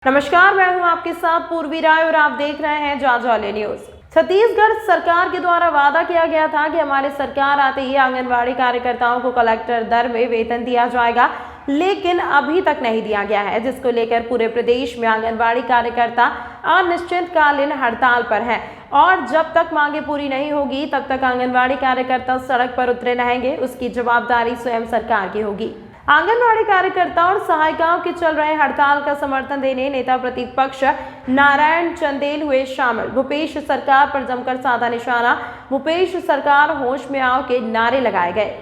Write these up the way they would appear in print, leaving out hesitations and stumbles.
नमस्कार, मैं हूं आपके साथ पूर्वी राय और आप देख रहे हैं जाजौली न्यूज। छत्तीसगढ़ सरकार के द्वारा वादा किया गया था कि हमारी सरकार आते ही आंगनबाड़ी कार्यकर्ताओं को कलेक्टर दर में वेतन दिया जाएगा, लेकिन अभी तक नहीं दिया गया है, जिसको लेकर पूरे प्रदेश में आंगनबाड़ी कार्यकर्ता अनिश्चितकालीन हड़ताल पर हैं और जब तक मांगे पूरी नहीं होगी तब तक आंगनबाड़ी कार्यकर्ता सड़क पर उतरे रहेंगे। उसकी जवाबदारी स्वयं सरकार की होगी। आंगनबाड़ी कार्यकर्ताओं और सहायिकाओं के चल रहे हड़ताल का समर्थन देने नेता प्रतिपक्ष नारायण चंदेल हुए शामिल। भूपेश सरकार पर जमकर साधा निशाना, भूपेश सरकार होश में आओ के नारे लगाए गए।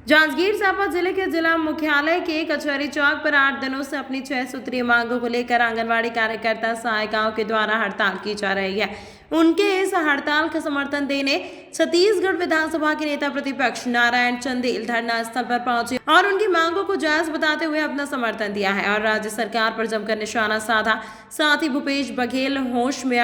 जांजगीर चांपा जिले के जिला मुख्यालय के कचहरी चौक पर 8 दिनों से अपनी 6 सूत्रीय मांगों को लेकर आंगनबाड़ी कार्यकर्ता सहायिकाओं के द्वारा हड़ताल की जा रही है। उनके इस हड़ताल का समर्थन देने छत्तीसगढ़ विधानसभा के नेता प्रतिपक्ष नारायण चंदेल धरना स्थल पर पहुंचे और उनकी मांगों को जायज बताते हुए अपना समर्थन दिया है और राज्य सरकार पर जमकर निशाना साधा। साथ ही भूपेश बघेल होश में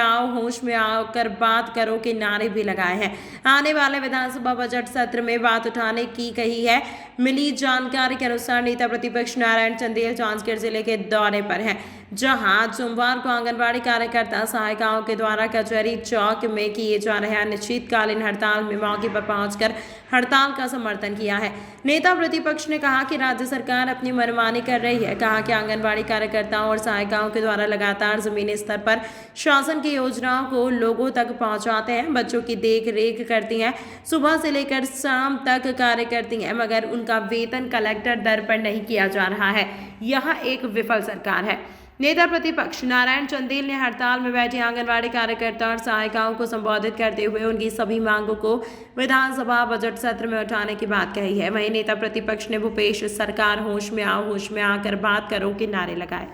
आओ कर बात करो के नारे भी लगाए हैं। आने वाले विधानसभा बजट सत्र में बात उठाने की कही है। मिली जानकारी के अनुसार नेता प्रतिपक्ष नारायण चंदेल जांजगीर जिले के दौरे पर हैं, जहां सोमवार को आंगनबाड़ी कार्यकर्ता सहायिकाओं के द्वारा कचहरी चौक में किए जा रहे अनिश्चितकालीन हड़ताल में मौके पर पहुंचकर हड़ताल का समर्थन किया है। नेता प्रतिपक्ष ने कहा कि राज्य सरकार अपनी मनमानी कर रही है। कहा कि आंगनबाड़ी कार्यकर्ताओं और सहायिकाओं के द्वारा लगातार जमीनी स्तर पर शासन की योजनाओं को लोगों तक पहुंचाते हैं, बच्चों की देख रेख करती हैं, सुबह से लेकर शाम तक कार्य करती हैं, मगर उनका वेतन कलेक्टर दर पर नहीं किया जा रहा है। यह एक विफल सरकार है। नेता प्रतिपक्ष नारायण चंदेल ने हड़ताल में बैठे आंगनबाड़ी कार्यकर्ता और सहायिकाओं को संबोधित करते हुए उनकी सभी मांगों को विधानसभा बजट सत्र में उठाने की बात कही है। वहीं नेता प्रतिपक्ष ने भूपेश सरकार होश में आकर बात करो के नारे लगाए।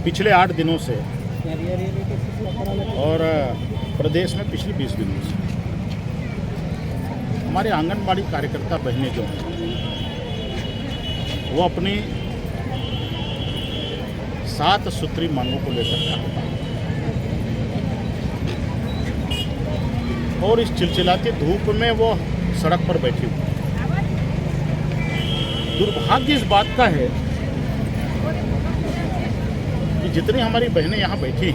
पिछले 8 दिनों से और प्रदेश में पिछले 20 दिनों से हमारे आंगनबाड़ी कार्यकर्ता बहनें जो हैं वो अपनी 7 सूत्री मांगों को लेकर और इस चिलचिलाती धूप में वो सड़क पर बैठी हुई। दुर्भाग्य इस बात का है कि जितनी हमारी बहनें यहाँ बैठी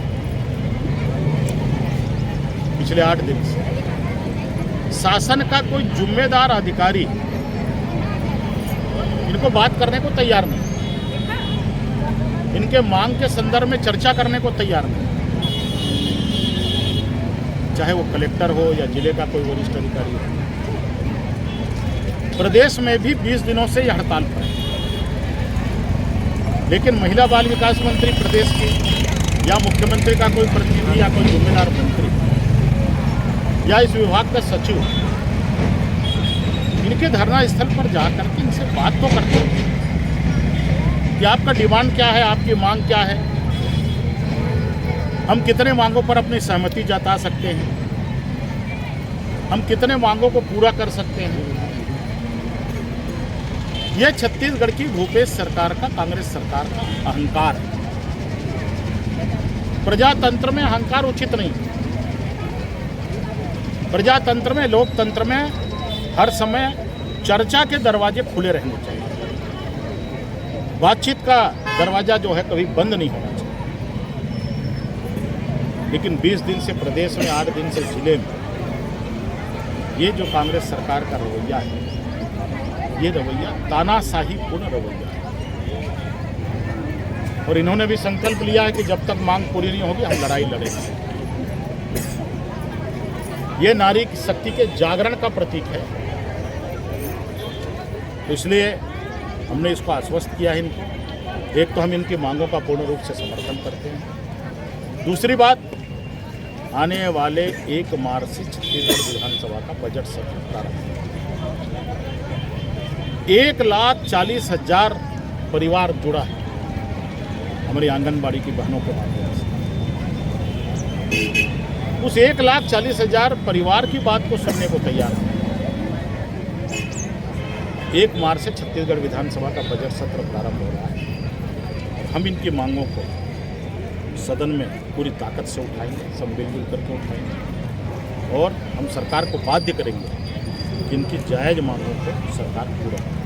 पिछले 8 दिन से शासन का कोई जिम्मेदार अधिकारी इनको बात करने को तैयार नहीं, इनके मांग के संदर्भ में चर्चा करने को तैयार नहीं, चाहे वो कलेक्टर हो या जिले का कोई वरिष्ठ अधिकारी हो। प्रदेश में भी 20 दिनों से यह हड़ताल पर है, लेकिन महिला बाल विकास मंत्री प्रदेश की या मुख्यमंत्री का कोई प्रतिनिधि या कोई जिम्मेदार मंत्री या इस विभाग का सचिव इनके धरना स्थल पर जाकर के इनसे बात तो करते हैं कि आपका डिमांड क्या है, आपकी मांग क्या है, हम कितने मांगों पर अपनी सहमति जता सकते हैं, हम कितने मांगों को पूरा कर सकते हैं। यह छत्तीसगढ़ की भूपेश सरकार का, कांग्रेस सरकार का अहंकार है। प्रजातंत्र में अहंकार उचित नहीं। प्रजातंत्र में, लोकतंत्र में हर समय चर्चा के दरवाजे खुले रहने चाहिए। बातचीत का दरवाजा जो है कभी बंद नहीं होना चाहिए। लेकिन 20 दिन से प्रदेश में, 8 दिन से जिले में ये जो कांग्रेस सरकार का रवैया है, ये रवैया तानाशाही पूर्ण रवैया है। और इन्होंने भी संकल्प लिया है कि जब तक मांग पूरी नहीं होगी हम लड़ाई लड़ेंगे। ये नारी की शक्ति के जागरण का प्रतीक है, तो इसलिए हमने इसको आश्वस्त किया है इनको। एक तो हम इनकी मांगों का पूर्ण रूप से समर्थन करते हैं। दूसरी बात, आने वाले 1 मार्च से छत्तीसगढ़ विधानसभा का बजट सत्र प्रारंभ होगा। 1,40,000 परिवार जुड़ा है हमारी आंगनबाड़ी की बहनों के माध्यम से। उस 1,40,000 परिवार की बात को सुनने को तैयार है। 1 मार्च से छत्तीसगढ़ विधानसभा का बजट सत्र प्रारंभ हो रहा है। हम इनकी मांगों को सदन में पूरी ताकत से उठाएंगे, सब मिलजुल करके उठाएंगे। और हम सरकार को बाध्य करेंगे कि इनकी जायज़ मांगों को सरकार पूरा करे।